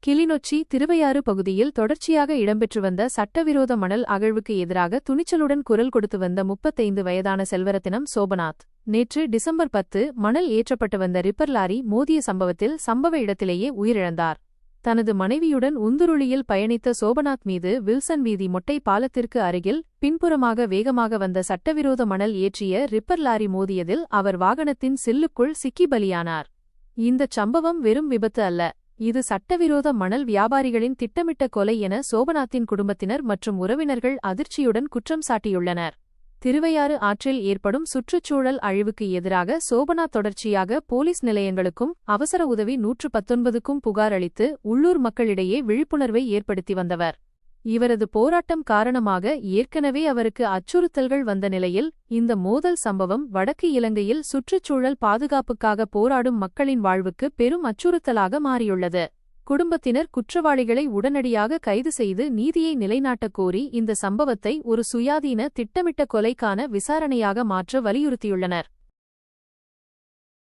கிளிநொச்சி திருவையாறு பகுதியில் தொடர்ச்சியாக இடம்பெற்று வந்த சட்டவிரோத மணல் அகழ்வுக்கு எதிராக துணிச்சலுடன் குரல் கொடுத்து வந்த 35 வயதான செல்வரத்தினம் சோபநாத் நேற்று டிசம்பர் 10 மணல் ஏற்றப்பட்டு வந்த ரிப்பர் லாரி மோதிய சம்பவத்தில் சம்பவ இடத்திலேயே உயிரிழந்தார். தனது மனைவியுடன் உந்துருளியில் பயணித்த சோபநாத் மீது வில்சன் வீதி மொட்டை பாலத்திற்கு அருகில் பின்புறமாக வேகமாக வந்த சட்டவிரோத மணல் ஏற்றிய ரிப்பர் லாரி மோதியதில் அவர் வாகனத்தின் சில்லுக்குள் சிக்கி பலியானார். இந்தச் சம்பவம் வெறும் விபத்து அல்ல, இது சட்டவிரோத மணல் வியாபாரிகளின் திட்டமிட்ட கொலை என சோபநாத்தின் குடும்பத்தினர் மற்றும் உறவினர்கள் அதிர்ச்சியுடன் குற்றம் சாட்டியுள்ளனர். திருவையாறு ஆற்றில் ஏற்படும் சுற்றுச்சூழல் அழிவுக்கு எதிராக சோபநாத் தொடர்ச்சியாக போலீஸ் நிலையங்களுக்கும் அவசர உதவி 119க்கும் புகார் அளித்து உள்ளூர் மக்களிடையே விழிப்புணர்வை ஏற்படுத்தி வந்தவர். இவரது போராட்டம் காரணமாக ஏற்கனவே அவருக்கு அச்சுறுத்தல்கள் வந்த நிலையில் இந்த மோதல் சம்பவம் வடக்கு இலங்கையில் சுற்றுச்சூழல் பாதுகாப்புக்காக போராடும் மக்களின் வாழ்வுக்கு பெரும் அச்சுறுத்தலாக மாறியுள்ளது. குடும்பத்தினர் குற்றவாளிகளை உடனடியாக கைது செய்து நீதியை நிலைநாட்டக் கோரி இந்த சம்பவத்தை ஒரு சுயாதீன திட்டமிட்ட கொலைக்கான விசாரணையாக மாற்ற வலியுறுத்தியுள்ளனர்.